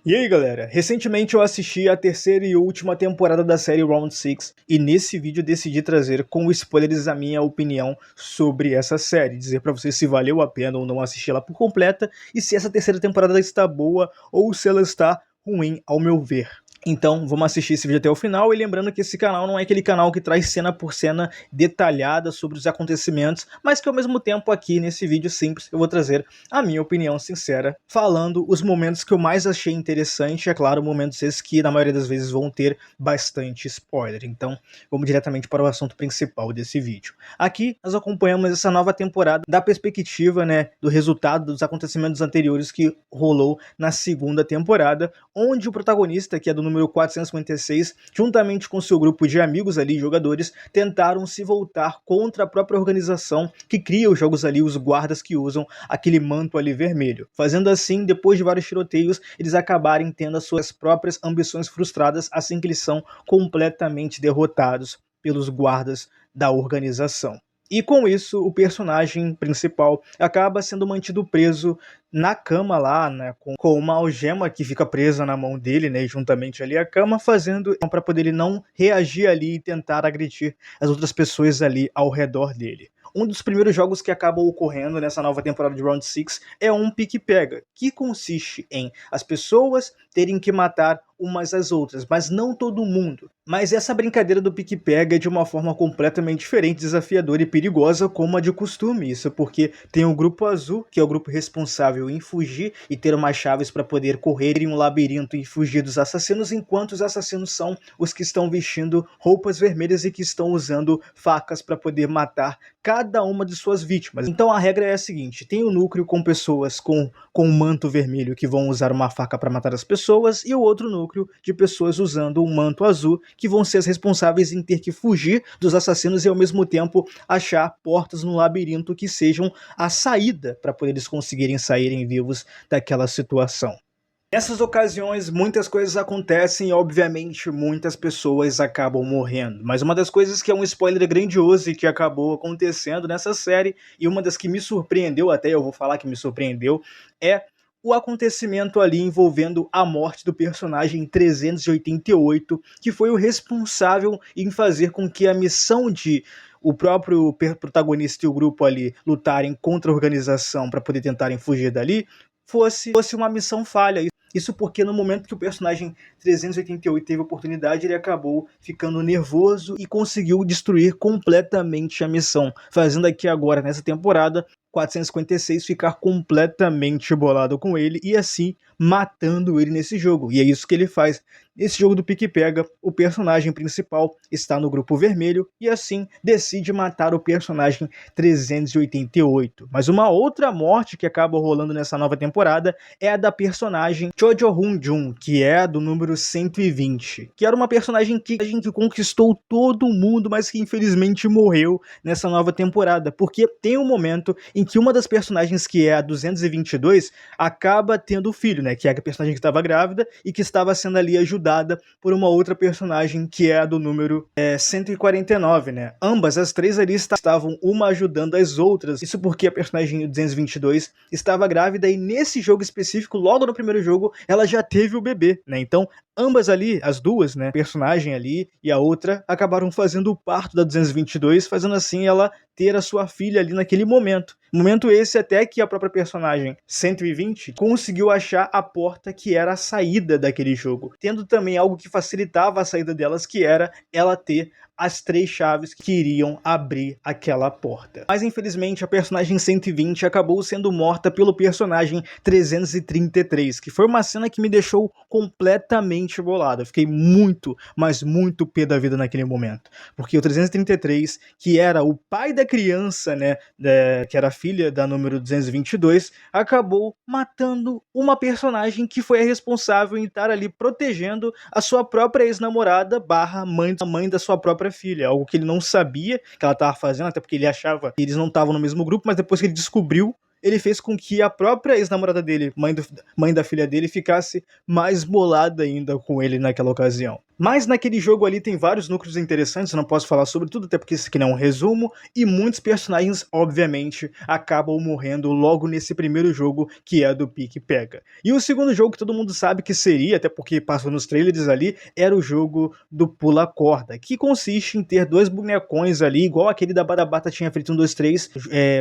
E aí galera, recentemente eu assisti a terceira e última temporada da série Round 6 e nesse vídeo decidi trazer com spoilers a minha opinião sobre essa série, dizer pra vocês se valeu a pena ou não assistir ela por completa e se essa terceira temporada está boa ou se ela está ruim ao meu ver. Então vamos assistir esse vídeo até o final e lembrando que esse canal não é aquele canal que traz cena por cena detalhada sobre os acontecimentos, mas que ao mesmo tempo aqui nesse vídeo simples eu vou trazer a minha opinião sincera, falando os momentos que eu mais achei interessante, é claro, momentos esses que na maioria das vezes vão ter bastante spoiler. Então vamos diretamente para o assunto principal desse vídeo. Aqui nós acompanhamos essa nova temporada da perspectiva, né, do resultado dos acontecimentos anteriores que rolou na segunda temporada, onde o protagonista, que é do número 456, juntamente com seu grupo de amigos ali, jogadores, tentaram se voltar contra a própria organização que cria os jogos ali, os guardas que usam aquele manto ali vermelho. Fazendo assim, depois de vários tiroteios, eles acabarem tendo as suas próprias ambições frustradas assim que eles são completamente derrotados pelos guardas da organização. E com isso, o personagem principal acaba sendo mantido preso na cama lá, né, com uma algema que fica presa na mão dele, né, juntamente ali à cama, fazendo para poder ele não reagir ali e tentar agredir as outras pessoas ali ao redor dele. Um dos primeiros jogos que acabam ocorrendo nessa nova temporada de Round 6 é um pique-pega, que consiste em as pessoas terem que matar umas às outras, mas não todo mundo. Mas essa brincadeira do pique-pega é de uma forma completamente diferente, desafiadora e perigosa como a de costume. Isso porque tem o grupo azul, que é o grupo responsável em fugir e ter umas chaves para poder correr em um labirinto e fugir dos assassinos, enquanto os assassinos são os que estão vestindo roupas vermelhas e que estão usando facas para poder matar cada uma de suas vítimas. Então a regra é a seguinte: tem o núcleo com pessoas com um manto vermelho que vão usar uma faca para matar as pessoas, e o outro núcleo de pessoas usando um manto azul que vão ser as responsáveis em ter que fugir dos assassinos e ao mesmo tempo achar portas no labirinto que sejam a saída para poder eles conseguirem saírem vivos daquela situação. Nessas ocasiões, muitas coisas acontecem e, obviamente, muitas pessoas acabam morrendo. Mas uma das coisas que é um spoiler grandioso e que acabou acontecendo nessa série, e uma das que me surpreendeu, até eu vou falar que me surpreendeu, é o acontecimento ali envolvendo a morte do personagem 388, que foi o responsável em fazer com que a missão de o próprio protagonista e o grupo ali lutarem contra a organização para poder tentarem fugir dali, fosse uma missão falha. Isso porque no momento que o personagem 388 teve a oportunidade, ele acabou ficando nervoso e conseguiu destruir completamente a missão, fazendo aqui agora, nessa temporada, 456 ficar completamente bolado com ele e assim matando ele nesse jogo. E é isso que ele faz. Nesse jogo do pique-pega, o personagem principal está no grupo vermelho e assim decide matar o personagem 388. Mas uma outra morte que acaba rolando nessa nova temporada é a da personagem Chojo Hoon-jun, que é a do número 120, que era uma personagem que conquistou todo mundo, mas que infelizmente morreu nessa nova temporada, porque tem um momento em que uma das personagens, que é a 222, acaba tendo filho, né, que é a personagem que estava grávida e que estava sendo ali ajudada por uma outra personagem, que é a do número 149, né. Ambas, as três ali, estavam uma ajudando as outras, isso porque a personagem 222 estava grávida e nesse jogo específico, logo no primeiro jogo, ela já teve o bebê, né, então ambas ali, as duas, né, personagem ali e a outra, acabaram fazendo o parto da 222, fazendo assim ela ter a sua filha ali naquele momento. Momento esse até que a própria personagem 120 conseguiu achar a porta que era a saída daquele jogo, tendo também algo que facilitava a saída delas, que era ela ter as 3 chaves que iriam abrir aquela porta. Mas infelizmente a personagem 120 acabou sendo morta pelo personagem 333, que foi uma cena que me deixou completamente bolado. Eu fiquei muito, mas muito pé da vida naquele momento, porque o 333, que era o pai da criança, né, que era filha da número 222, acabou matando uma personagem que foi a responsável em estar ali protegendo a sua própria ex-namorada barra mãe da sua própria filha, algo que ele não sabia que ela estava fazendo, até porque ele achava que eles não estavam no mesmo grupo, mas depois que ele descobriu, ele fez com que a própria ex-namorada dele, mãe da filha dele, ficasse mais bolada ainda com ele naquela ocasião. Mas naquele jogo ali tem vários núcleos interessantes, eu não posso falar sobre tudo, até porque isso aqui não é um resumo, e muitos personagens, obviamente, acabam morrendo logo nesse primeiro jogo, que é do Pique Pega. E o segundo jogo que todo mundo sabe que seria, até porque passou nos trailers ali, era o jogo do Pula Corda, que consiste em ter dois bonecões ali, igual aquele da Batatinha Frita 1, 2, 3,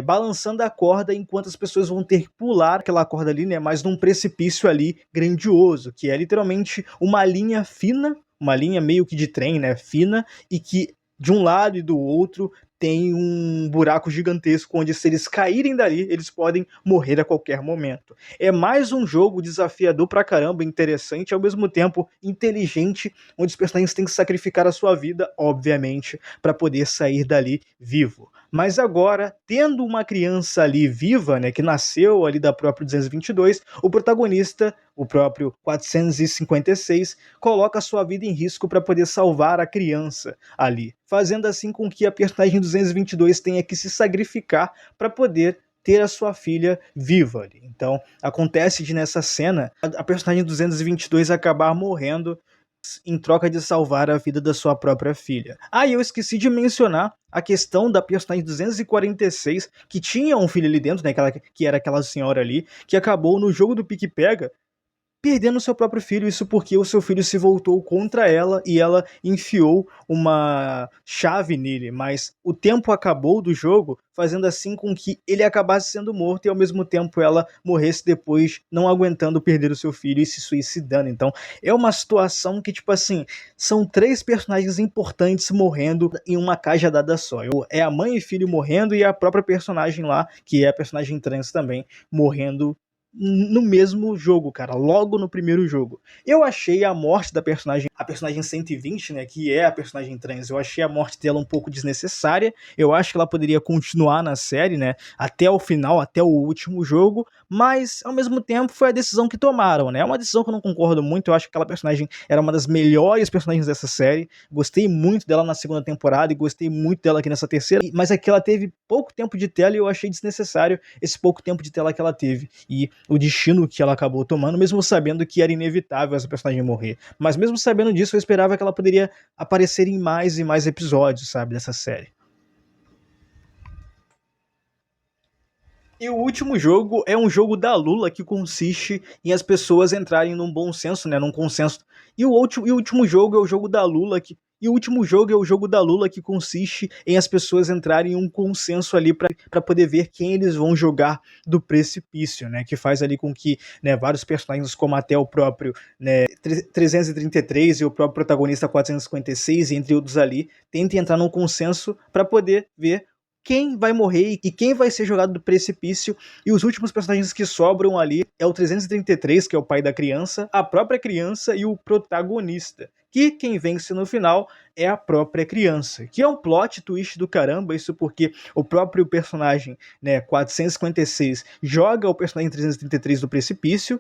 balançando a corda enquanto as pessoas vão ter que pular aquela corda ali, né, mas num precipício ali grandioso, que é literalmente uma linha fina, uma linha meio que de trem, né, fina, e que de um lado e do outro tem um buraco gigantesco onde, se eles caírem dali, eles podem morrer a qualquer momento. É mais um jogo desafiador pra caramba, interessante, ao mesmo tempo inteligente, onde os personagens têm que sacrificar a sua vida, obviamente, para poder sair dali vivo. Mas agora, tendo uma criança ali viva, né, que nasceu ali da própria 222, o protagonista, o próprio 456, coloca sua vida em risco para poder salvar a criança ali, fazendo assim com que a personagem 222 tenha que se sacrificar para poder ter a sua filha viva ali. Então, acontece de nessa cena a personagem 222 acabar morrendo em troca de salvar a vida da sua própria filha. Ah, e eu esqueci de mencionar a questão da personagem 246, que tinha um filho ali dentro, né, que era aquela senhora ali, que acabou no jogo do pique-pega perdendo seu próprio filho, isso porque o seu filho se voltou contra ela e ela enfiou uma chave nele, mas o tempo acabou do jogo, fazendo assim com que ele acabasse sendo morto e ao mesmo tempo ela morresse depois, não aguentando perder o seu filho e se suicidando. Então é uma situação que, tipo assim, são três personagens importantes morrendo em uma cajadada só. É a mãe e filho morrendo e a própria personagem lá, que é a personagem trans também, morrendo no mesmo jogo, cara, logo no primeiro jogo. Eu achei a morte da personagem, a personagem 120, né, que é a personagem trans, eu achei a morte dela um pouco desnecessária. Eu acho que ela poderia continuar na série, né, até o final, até o último jogo, mas ao mesmo tempo foi a decisão que tomaram, né? É uma decisão que eu não concordo muito. Eu acho que aquela personagem era uma das melhores personagens dessa série. Gostei muito dela na segunda temporada e gostei muito dela aqui nessa terceira, mas aqui ela teve pouco tempo de tela e eu achei desnecessário esse pouco tempo de tela que ela teve e o destino que ela acabou tomando, mesmo sabendo que era inevitável essa personagem morrer. Mas mesmo sabendo disso, eu esperava que ela poderia aparecer em mais e mais episódios, sabe, dessa série. E o último jogo é um jogo da Lula que consiste em as pessoas entrarem num bom senso, né, num consenso. E o último jogo é o jogo da Lula que e o último jogo é o jogo da Lula, que consiste em as pessoas entrarem em um consenso ali para poder ver quem eles vão jogar do precipício, né? Que faz ali com que, né, vários personagens, como até o próprio, né, 333 e o próprio protagonista 456, entre outros ali, tentem entrar num consenso para poder ver quem vai morrer e quem vai ser jogado do precipício. E os últimos personagens que sobram ali é o 333, que é o pai da criança, a própria criança e o protagonista, que quem vence no final é a própria criança, que é um plot twist do caramba. Isso porque o próprio personagem, né, 456, joga o personagem 333 do precipício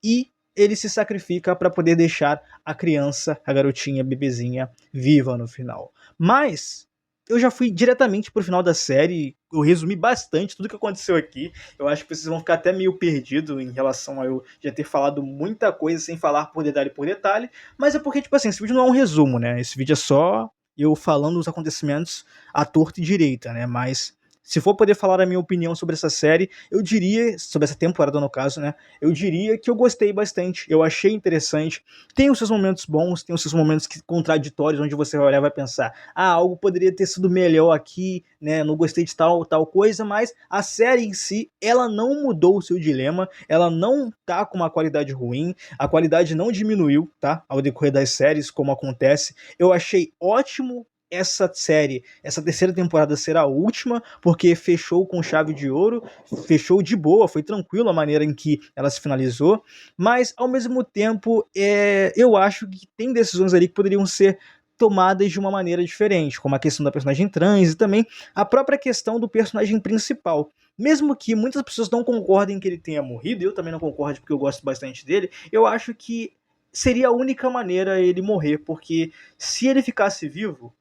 e ele se sacrifica para poder deixar a criança, a garotinha, a bebezinha, viva no final. Mas eu já fui diretamente pro final da série, eu resumi bastante tudo que aconteceu aqui. Eu acho que vocês vão ficar até meio perdidos em relação a eu já ter falado muita coisa sem falar por detalhe, mas é porque, tipo assim, esse vídeo não é um resumo, né? Esse vídeo é só eu falando os acontecimentos à torta e direita, né? Mas se for poder falar a minha opinião sobre essa série, eu diria, sobre essa temporada no caso, né? Eu diria que eu gostei bastante, eu achei interessante. Tem os seus momentos bons, tem os seus momentos contraditórios, onde você vai olhar e vai pensar, algo poderia ter sido melhor aqui, né? Não gostei de tal coisa, mas a série em si, ela não mudou o seu dilema, ela não tá com uma qualidade ruim, a qualidade não diminuiu, tá? Ao decorrer das séries, como acontece. Eu achei ótimo essa série, essa terceira temporada ser a última, porque fechou com chave de ouro, fechou de boa, foi tranquilo a maneira em que ela se finalizou, mas ao mesmo tempo eu acho que tem decisões ali que poderiam ser tomadas de uma maneira diferente, como a questão da personagem trans e também a própria questão do personagem principal. Mesmo que muitas pessoas não concordem que ele tenha morrido, eu também não concordo porque eu gosto bastante dele, eu acho que seria a única maneira ele morrer, porque se ele ficasse vivo,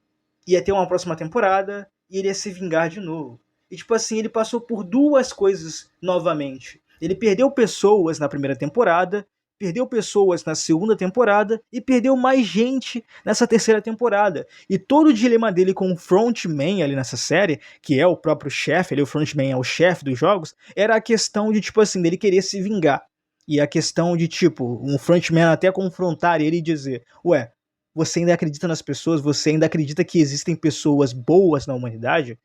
ia ter uma próxima temporada e ele ia se vingar de novo. E tipo assim, ele passou por duas coisas novamente. Ele perdeu pessoas na primeira temporada perdeu pessoas na segunda temporada e perdeu mais gente nessa terceira temporada. E todo o dilema dele com o frontman ali nessa série, que é o próprio chefe, o frontman é o chefe dos jogos, era a questão de, tipo assim, dele querer se vingar. E a questão de, tipo, um frontman até confrontar ele e dizer, ué, você ainda acredita nas pessoas? Você ainda acredita que existem pessoas boas na humanidade?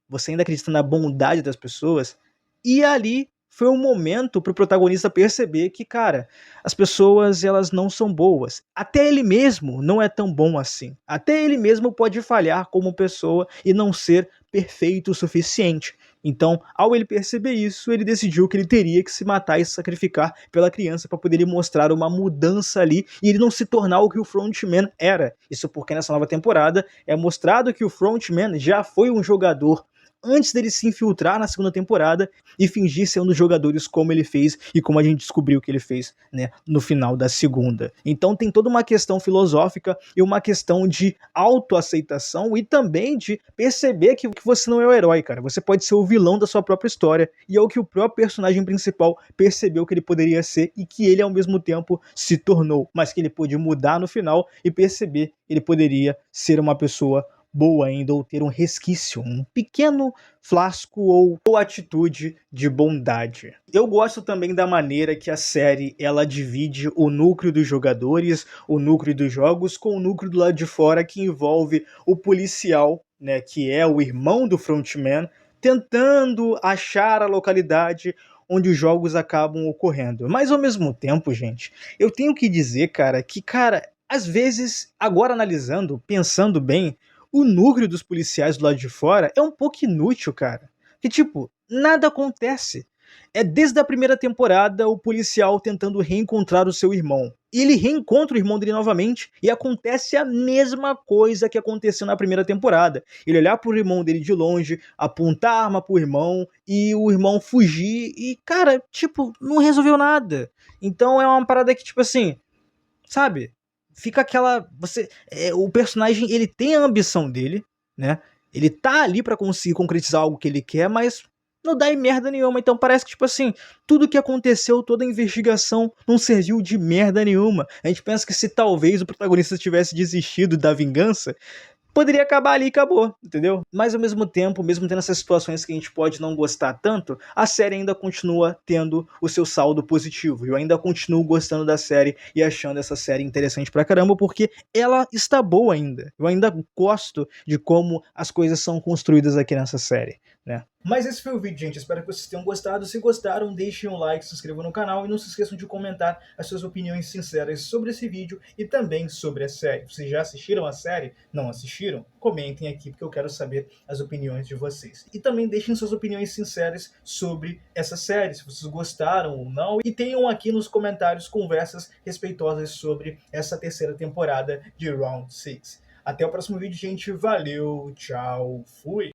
Você ainda acredita na bondade das pessoas? E ali foi um momento pro protagonista perceber que, cara, as pessoas elas não são boas. Até ele mesmo não é tão bom assim. Até ele mesmo pode falhar como pessoa e não ser perfeito o suficiente. Então, ao ele perceber isso, ele decidiu que ele teria que se matar e se sacrificar pela criança para poder mostrar uma mudança ali e ele não se tornar o que o frontman era. Isso porque nessa nova temporada é mostrado que o frontman já foi um jogador antes dele se infiltrar na segunda temporada e fingir ser um dos jogadores como ele fez e como a gente descobriu que ele fez, né, no final da segunda. Então tem toda uma questão filosófica e uma questão de autoaceitação e também de perceber que você não é o herói, cara. Você pode ser o vilão da sua própria história e é o que o próprio personagem principal percebeu que ele poderia ser e que ele ao mesmo tempo se tornou, mas que ele pôde mudar no final e perceber que ele poderia ser uma pessoa boa ainda, ou ter um resquício, um pequeno flasco ou atitude de bondade. Eu gosto também da maneira que a série ela divide o núcleo dos jogadores, o núcleo dos jogos, com o núcleo do lado de fora que envolve o policial, né, que é o irmão do frontman, tentando achar a localidade onde os jogos acabam ocorrendo. Mas ao mesmo tempo, gente, eu tenho que dizer, cara, às vezes, agora analisando, pensando bem, o núcleo dos policiais do lado de fora é um pouco inútil, cara. Que tipo, nada acontece. É desde a primeira temporada o policial tentando reencontrar o seu irmão. E ele reencontra o irmão dele novamente e acontece a mesma coisa que aconteceu na primeira temporada. Ele olhar pro irmão dele de longe, apontar a arma pro irmão e o irmão fugir e, cara, tipo, não resolveu nada. Então é uma parada que, tipo assim, sabe? Fica aquela, o personagem, ele tem a ambição dele, né? Ele tá ali pra conseguir concretizar algo que ele quer, mas não dá em merda nenhuma. Então parece que, tipo assim, tudo que aconteceu, toda a investigação não serviu de merda nenhuma. A gente pensa que se talvez o protagonista tivesse desistido da vingança, poderia acabar ali e acabou, entendeu? Mas ao mesmo tempo, mesmo tendo essas situações que a gente pode não gostar tanto, a série ainda continua tendo o seu saldo positivo. Eu ainda continuo gostando da série e achando essa série interessante pra caramba, porque ela está boa ainda. Eu ainda gosto de como as coisas são construídas aqui nessa série, né? Mas esse foi o vídeo, gente. Espero que vocês tenham gostado. Se gostaram, deixem um like, se inscrevam no canal e não se esqueçam de comentar as suas opiniões sinceras sobre esse vídeo e também sobre a série. Vocês já assistiram a série? Não assistiram? Comentem aqui porque eu quero saber as opiniões de vocês. E também deixem suas opiniões sinceras sobre essa série, se vocês gostaram ou não. E tenham aqui nos comentários conversas respeitosas sobre essa terceira temporada de Round 6. Até o próximo vídeo, gente. Valeu, tchau, fui!